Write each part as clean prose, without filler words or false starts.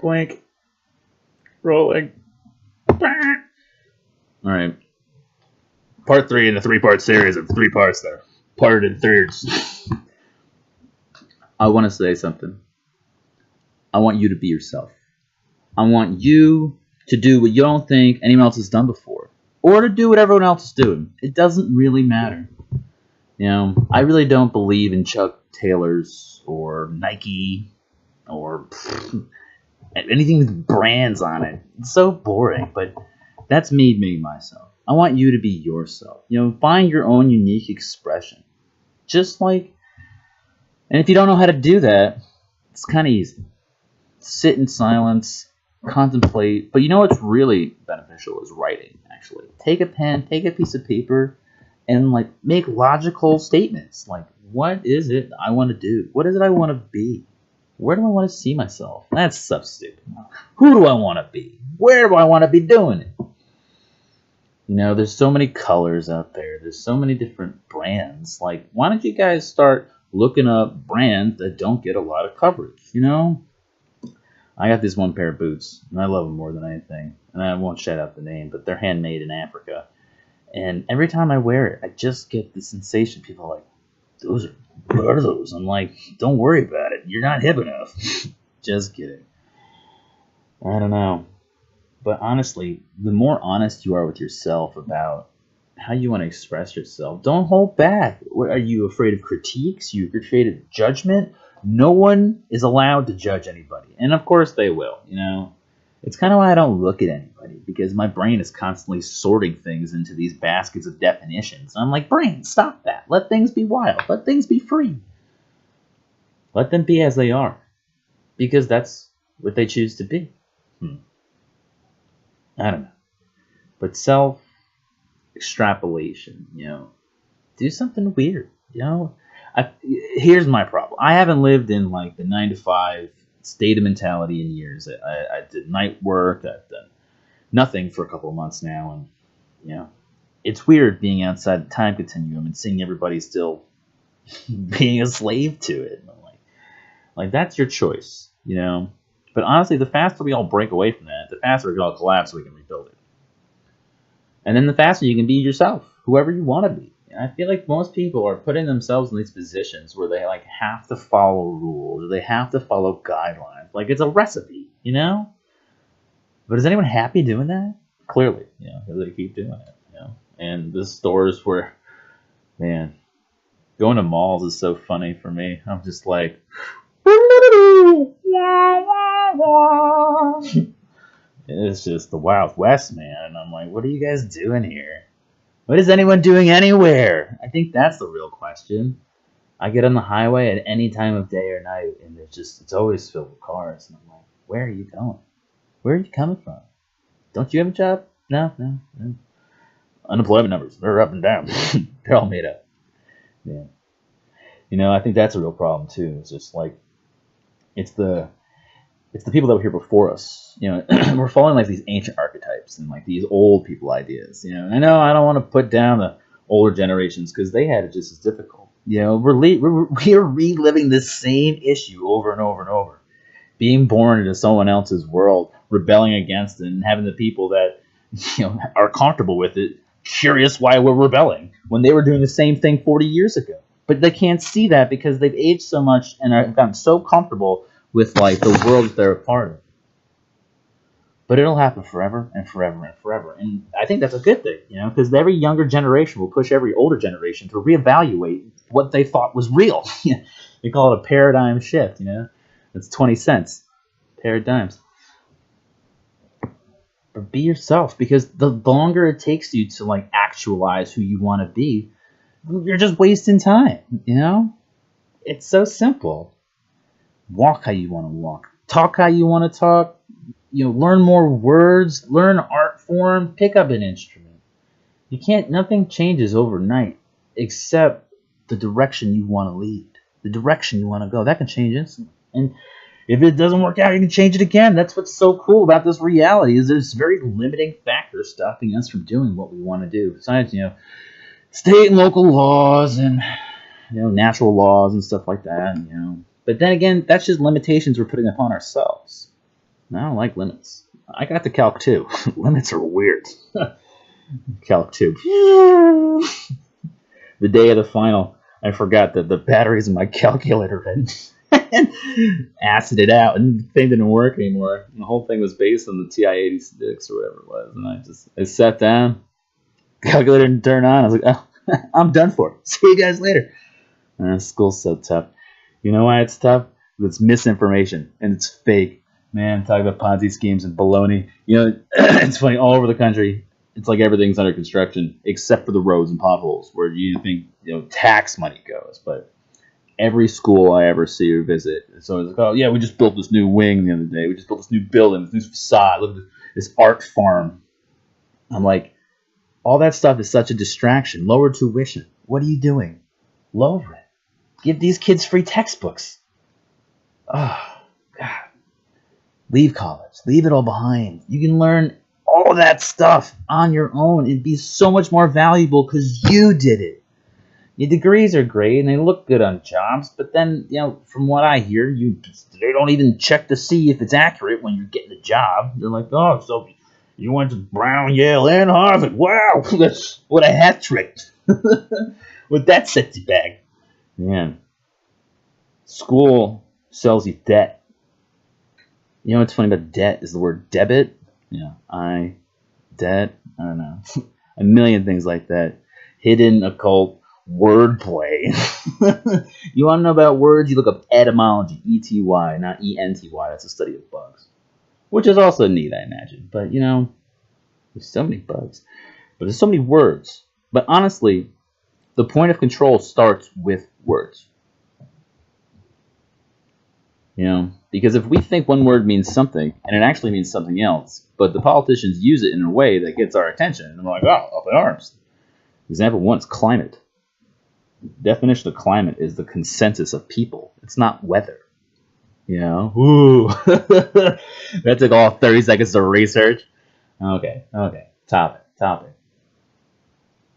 Blink. Rolling. Alright. Part 3 in a 3-part series of 3 parts there. Parted in thirds. I want to say something. I want you to be yourself. I want you to do what you don't think anyone else has done before. Or to do what everyone else is doing. It doesn't really matter. You know, I really don't believe in Chuck Taylors or Nike or anything with brands on it. It's so boring, but that's me myself. I want you to be yourself. You know, find your own unique expression. Just like, and if you don't know how to do that, it's kind of easy. Sit in silence, contemplate. But you know what's really beneficial is writing, actually. Take a pen, take a piece of paper, and like make logical statements. Like, what is it I want to do? What is it I want to be? Where do I want to see myself? That's so stupid. Who do I want to be? Where do I want to be doing it? You know, there's so many colors out there. There's so many different brands. Like, why don't you guys start looking up brands that don't get a lot of coverage, you know? I got this one pair of boots, and I love them more than anything. And I won't shout out the name, but they're handmade in Africa. And every time I wear it, I just get the sensation. People are like, what are those? I'm like, don't worry about it. You're not hip enough. Just kidding. I don't know. But honestly, the more honest you are with yourself about how you want to express yourself, don't hold back. Are you afraid of critiques? Are you afraid of judgment? No one is allowed to judge anybody. And of course they will, you know. It's kind of why I don't look at anybody, because my brain is constantly sorting things into these baskets of definitions. And I'm like, brain, stop that. Let things be wild. Let things be free. Let them be as they are. Because that's what they choose to be. I don't know. But self-extrapolation, you know. Do something weird, you know. Here's my problem. I haven't lived in like the 9-to-5 state of mentality in years. I did night work. I've done nothing for a couple of months now, and you know, it's weird being outside the time continuum and seeing everybody still being a slave to it. And I'm like that's your choice, you know. But honestly, the faster we all break away from that, the faster we all collapse so we can rebuild it. And then the faster you can be yourself, whoever you want to be. I feel like most people are putting themselves in these positions where they like have to follow rules or they have to follow guidelines. Like it's a recipe, you know? But is anyone happy doing that? Clearly, you know, because they keep doing it, you know? And the stores where, man, going to malls is so funny for me. I'm just like, it's just the Wild West, man. And I'm like, what are you guys doing here? What is anyone doing anywhere? I think that's the real question. I get on the highway at any time of day or night, and it's always filled with cars. And I'm like, where are you going? Where are you coming from? Don't you have a job? No. Unemployment numbers, they're up and down. They're all made up. Yeah. You know, I think that's a real problem, too. It's just like, it's the people that were here before us, you know. We're following like these ancient archetypes and like these old people ideas, you know. And I know I don't want to put down the older generations because they had it just as difficult. You know, we're reliving this same issue over and over and over. Being born into someone else's world, rebelling against it, and having the people that, you know, are comfortable with it curious why we're rebelling when they were doing the same thing 40 years ago. But they can't see that because they've aged so much and have gotten so comfortable with like the world that they're a part of. But it'll happen forever and forever and forever. And I think that's a good thing, you know, because every younger generation will push every older generation to reevaluate what they thought was real. They call it a paradigm shift, you know. It's 20 cents. Paradigms. But be yourself, because the longer it takes you to like actualize who you want to be, you're just wasting time, you know? It's so simple. Walk how you want to walk. Talk how you want to talk. You know, learn more words. Learn art form. Pick up an instrument. Nothing changes overnight except the direction you want to lead. The direction you want to go. That can change instantly. And if it doesn't work out, you can change it again. That's what's so cool about this reality, is there's very limiting factors stopping us from doing what we want to do. Besides, you know, state and local laws and, you know, natural laws and stuff like that, you know. But then again, that's just limitations we're putting upon ourselves. I don't like limits. I got to Calc 2. Limits are weird. Calc 2. The day of the final, I forgot that the batteries in my calculator had acided out, and the thing didn't work anymore. And the whole thing was based on the TI-86 or whatever it was. And I sat down, calculator didn't turn on. I was like, oh, I'm done for. See you guys later. School's so tough. You know why it's tough? It's misinformation, and it's fake. Man, talk about Ponzi schemes and baloney. You know, it's funny, all over the country, it's like everything's under construction, except for the roads and potholes, where you think, tax money goes. But every school I ever see or visit, so it's like, oh, yeah, we just built this new wing the other day. We just built this new building, this new facade. Look at this art farm. I'm like, all that stuff is such a distraction. Lower tuition. What are you doing? Lower it. Give these kids free textbooks. Oh, God. Leave college. Leave it all behind. You can learn all that stuff on your own. It'd be so much more valuable because you did it. Your degrees are great and they look good on jobs, but then, from what I hear, they don't even check to see if it's accurate when you're getting a job. They're like, oh, so you went to Brown, Yale, and Harvard. Wow, that's what a hat trick. With that sexy bag. Man, school sells you debt. You know what's funny about debt is the word debit. Debt, I don't know. A million things like that. Hidden, occult, wordplay. You want to know about words? You look up etymology, E-T-Y, not E-N-T-Y. That's a study of bugs. Which is also neat, I imagine. But, there's so many bugs. But there's so many words. But honestly, the point of control starts with words. Because if we think one word means something, and it actually means something else, but the politicians use it in a way that gets our attention, and we're like, oh, up in arms. Example one is climate. The definition of climate is the consensus of people. It's not weather. Ooh. That took all 30 seconds to research. Okay. Topic.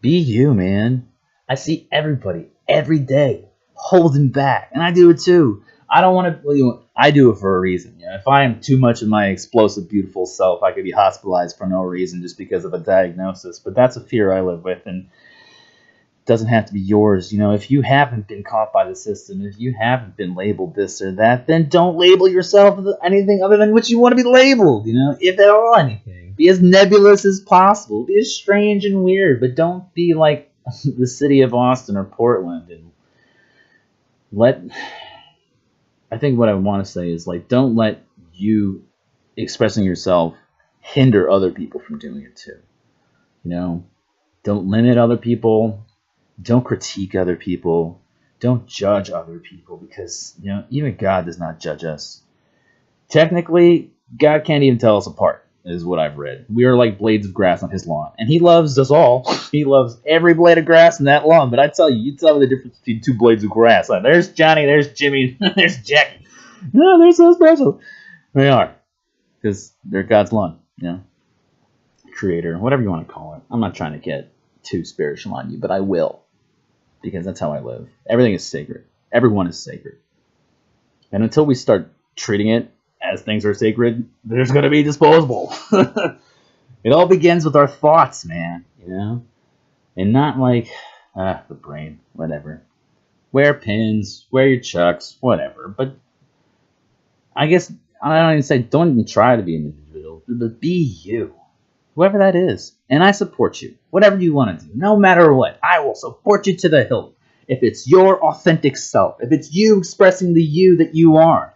Be you, man. I see everybody, every day, holding back, and I do it too. I don't want to. I do it for a reason. If I am too much of my explosive, beautiful self, I could be hospitalized for no reason just because of a diagnosis. But that's a fear I live with, and it doesn't have to be yours. If you haven't been caught by the system, if you haven't been labeled this or that, then don't label yourself with anything other than what you want to be labeled. If at all anything, be as nebulous as possible. Be as strange and weird, but don't be like the city of Austin or Portland and I think what I want to say is, don't let you expressing yourself hinder other people from doing it too. Don't limit other people. Don't critique other people. Don't judge other people because, even God does not judge us. Technically, God can't even tell us apart, is what I've read. We are like blades of grass on his lawn. And he loves us all. He loves every blade of grass in that lawn. But I tell you tell me the difference between two blades of grass. There's Johnny, there's Jimmy, there's Jackie. No, they're so special. They are. Because they're God's lawn, Creator, whatever you want to call it. I'm not trying to get too spiritual on you, but I will. Because that's how I live. Everything is sacred. Everyone is sacred. And until we start treating it as things are sacred, there's going to be disposable. It all begins with our thoughts, man, And not like, the brain, whatever. Wear pins, wear your chucks, whatever. But I guess, I don't even say, don't even try to be an individual, but be you. Whoever that is. And I support you. Whatever you want to do. No matter what. I will support you to the hilt. If it's your authentic self. If it's you expressing the you that you are.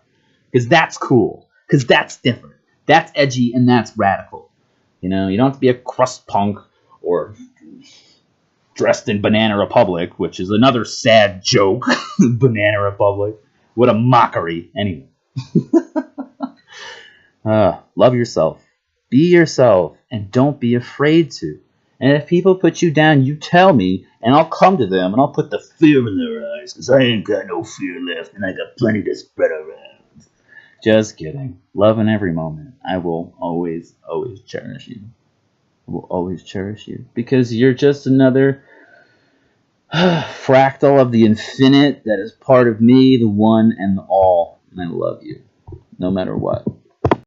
Because that's cool. Because that's different. That's edgy and that's radical. You don't have to be a crust punk or dressed in Banana Republic, which is another sad joke. Banana Republic. What a mockery. Anyway. Love yourself. Be yourself. And don't be afraid to. And if people put you down, you tell me, and I'll come to them, and I'll put the fear in their eyes, because I ain't got no fear left, and I got plenty to spread around. Just kidding. Love in every moment. I will always, always cherish you. I will always cherish you. Because you're just another fractal of the infinite that is part of me, the one and the all. And I love you. No matter what.